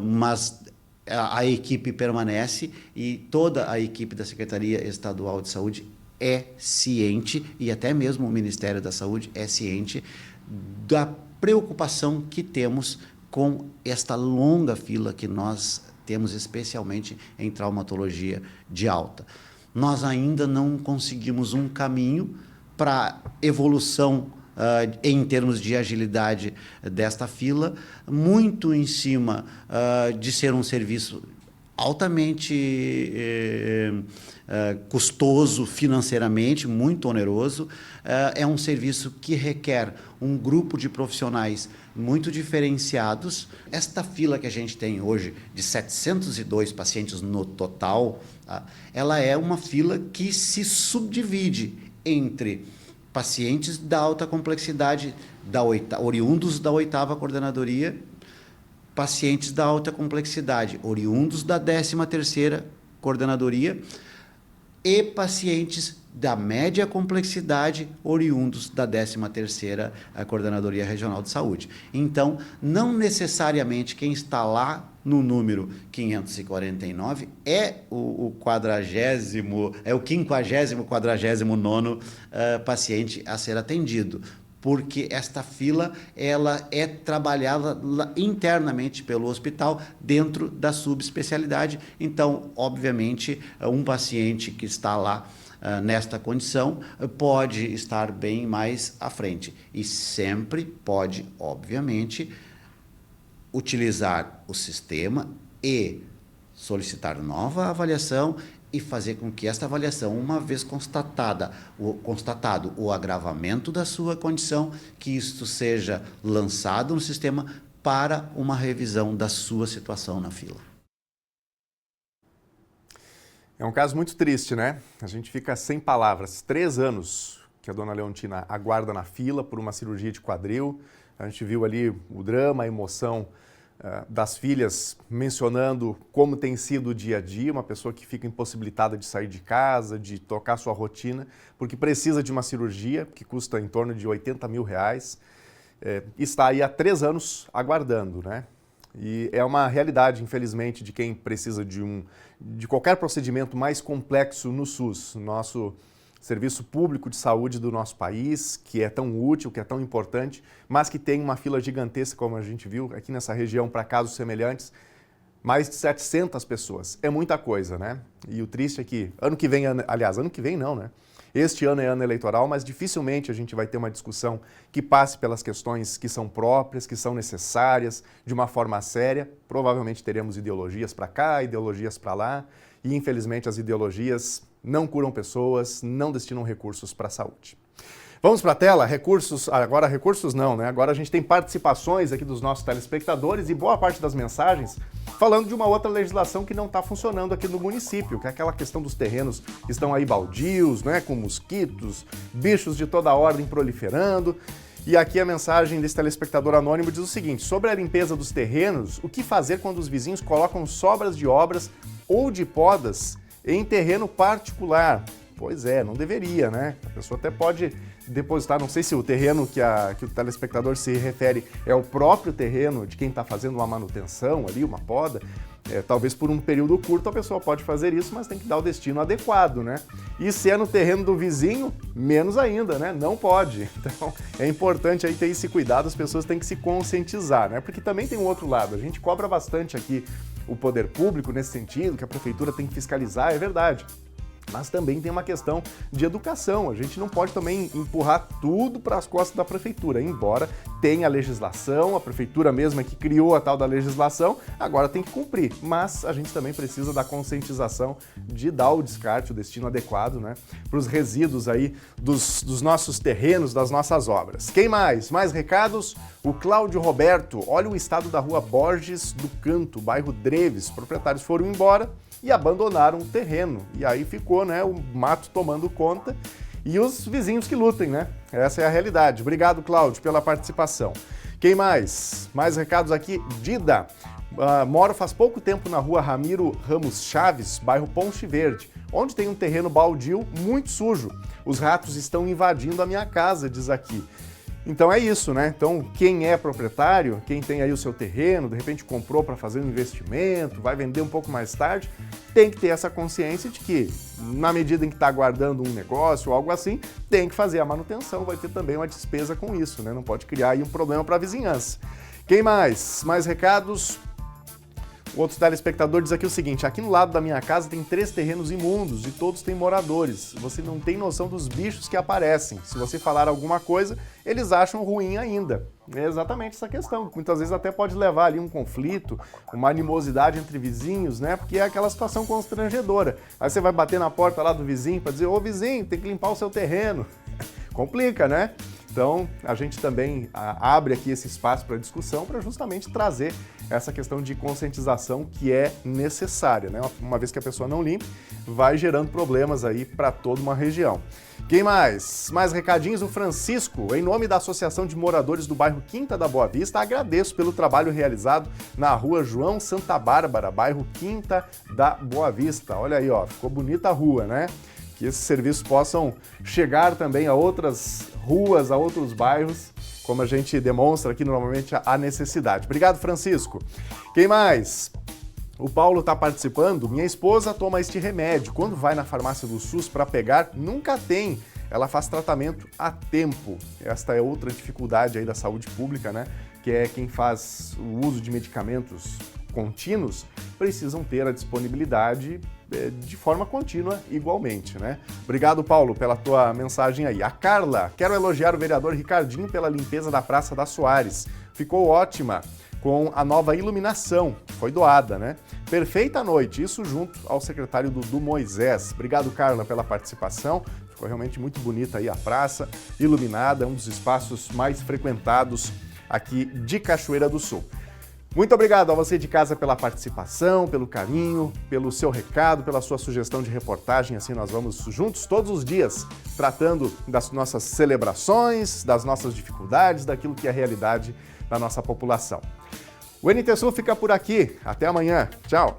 Mas a equipe permanece e toda a equipe da Secretaria Estadual de Saúde é ciente, e até mesmo o Ministério da Saúde é ciente da preocupação que temos com esta longa fila que nós temos, especialmente em traumatologia de alta. Nós ainda não conseguimos um caminho para evolução em termos de agilidade desta fila, muito em cima de ser um serviço altamente custoso financeiramente, muito oneroso. É um serviço que requer um grupo de profissionais muito diferenciados. Esta fila que a gente tem hoje, de 702 pacientes no total, ela é uma fila que se subdivide entre pacientes da alta complexidade, oriundos da 8ª Coordenadoria, pacientes da alta complexidade, oriundos da 13ª Coordenadoria, e pacientes da média complexidade, oriundos da 13ª Coordenadoria Regional de Saúde. Então, não necessariamente quem está lá no número 549 é o 49º paciente a ser atendido, porque esta fila ela é trabalhada internamente pelo hospital dentro da subespecialidade. Então, obviamente, um paciente que está lá nesta condição pode estar bem mais à frente e sempre pode, obviamente, utilizar o sistema e solicitar nova avaliação e fazer com que esta avaliação, uma vez constatado o agravamento da sua condição, que isto seja lançado no sistema para uma revisão da sua situação na fila. É um caso muito triste, né? A gente fica sem palavras. 3 anos que a dona Leontina aguarda na fila por uma cirurgia de quadril. A gente viu ali o drama, a emoção das filhas mencionando como tem sido o dia a dia, uma pessoa que fica impossibilitada de sair de casa, de tocar sua rotina, porque precisa de uma cirurgia que custa em torno de R$80 mil, está aí há 3 anos aguardando, né? E é uma realidade, infelizmente, de quem precisa de qualquer procedimento mais complexo no SUS, nosso serviço público de saúde do nosso país, que é tão útil, que é tão importante, mas que tem uma fila gigantesca, como a gente viu aqui nessa região, para casos semelhantes, mais de 700 pessoas. É muita coisa, né? E o triste é que ano que vem não, né? Este ano é ano eleitoral, mas dificilmente a gente vai ter uma discussão que passe pelas questões que são próprias, que são necessárias, de uma forma séria. Provavelmente teremos ideologias para cá, ideologias para lá, e infelizmente as ideologias não curam pessoas, não destinam recursos para a saúde. Vamos para a tela? Agora recursos não, né? Agora a gente tem participações aqui dos nossos telespectadores e boa parte das mensagens falando de uma outra legislação que não está funcionando aqui no município, que é aquela questão dos terrenos que estão aí baldios, né? Com mosquitos, bichos de toda ordem proliferando. E aqui a mensagem desse telespectador anônimo diz o seguinte: sobre a limpeza dos terrenos, o que fazer quando os vizinhos colocam sobras de obras ou de podas em terreno particular? Pois é, não deveria, né? A pessoa até pode depositar, não sei se o terreno que o telespectador se refere é o próprio terreno de quem está fazendo uma manutenção ali, uma poda. Talvez por um período curto a pessoa pode fazer isso, mas tem que dar o destino adequado, né? E se é no terreno do vizinho, menos ainda, né? Não pode. Então é importante aí ter esse cuidado, as pessoas têm que se conscientizar, né? Porque também tem um outro lado, a gente cobra bastante aqui o poder público nesse sentido, que a prefeitura tem que fiscalizar, é verdade. Mas também tem uma questão de educação. A gente não pode também empurrar tudo para as costas da prefeitura, embora tenha a legislação, a prefeitura mesma que criou a tal da legislação, agora tem que cumprir. Mas a gente também precisa da conscientização de dar o descarte, o destino adequado, né, para os resíduos aí dos nossos terrenos, das nossas obras. Quem mais? Mais recados? O Cláudio Roberto. Olha o estado da rua Borges do Canto, bairro Dreves. Os proprietários foram embora e abandonaram o terreno. E aí ficou, né, o mato tomando conta e os vizinhos que lutem, né? Essa é a realidade. Obrigado, Cláudio, pela participação. Quem mais? Mais recados aqui. Dida. Moro faz pouco tempo na rua Ramiro Ramos Chaves, bairro Ponte Verde, onde tem um terreno baldio muito sujo. Os ratos estão invadindo a minha casa, diz aqui. Então é isso, né? Então quem é proprietário, quem tem aí o seu terreno, de repente comprou para fazer um investimento, vai vender um pouco mais tarde, tem que ter essa consciência de que, na medida em que está guardando um negócio ou algo assim, tem que fazer a manutenção, vai ter também uma despesa com isso, né? Não pode criar aí um problema para a vizinhança. Quem mais? Mais recados? O outro telespectador diz aqui o seguinte: aqui no lado da minha casa tem 3 terrenos imundos e todos têm moradores. Você não tem noção dos bichos que aparecem. Se você falar alguma coisa, eles acham ruim ainda. É exatamente essa questão. Muitas vezes até pode levar ali um conflito, uma animosidade entre vizinhos, né? Porque é aquela situação constrangedora. Aí você vai bater na porta lá do vizinho para dizer: ô vizinho, tem que limpar o seu terreno. Complica, né? Então, a gente também abre aqui esse espaço para discussão para justamente trazer essa questão de conscientização que é necessária, né? Uma vez que a pessoa não limpa, vai gerando problemas aí para toda uma região. Quem mais? Mais recadinhos? O Francisco, em nome da Associação de Moradores do bairro Quinta da Boa Vista, agradeço pelo trabalho realizado na rua João Santa Bárbara, bairro Quinta da Boa Vista. Olha aí, ó, ficou bonita a rua, né? Que esses serviços possam chegar também a outras ruas, a outros bairros, como a gente demonstra aqui normalmente a necessidade. Obrigado, Francisco. Quem mais? O Paulo está participando. Minha esposa toma este remédio. Quando vai na farmácia do SUS para pegar, nunca tem. Ela faz tratamento a tempo. Esta é outra dificuldade aí da saúde pública, né? Que é quem faz o uso de medicamentos contínuos, precisam ter a disponibilidade de forma contínua igualmente, né? Obrigado, Paulo, pela tua mensagem aí. A Carla, quero elogiar o vereador Ricardinho pela limpeza da Praça da Soares. Ficou ótima com a nova iluminação, foi doada, né? Perfeita noite, isso junto ao secretário Dudu Moisés. Obrigado, Carla, pela participação. Ficou realmente muito bonita aí a praça, iluminada, um dos espaços mais frequentados aqui de Cachoeira do Sul. Muito obrigado a você de casa pela participação, pelo carinho, pelo seu recado, pela sua sugestão de reportagem. Assim nós vamos juntos todos os dias tratando das nossas celebrações, das nossas dificuldades, daquilo que é a realidade da nossa população. O NT Sul fica por aqui. Até amanhã. Tchau.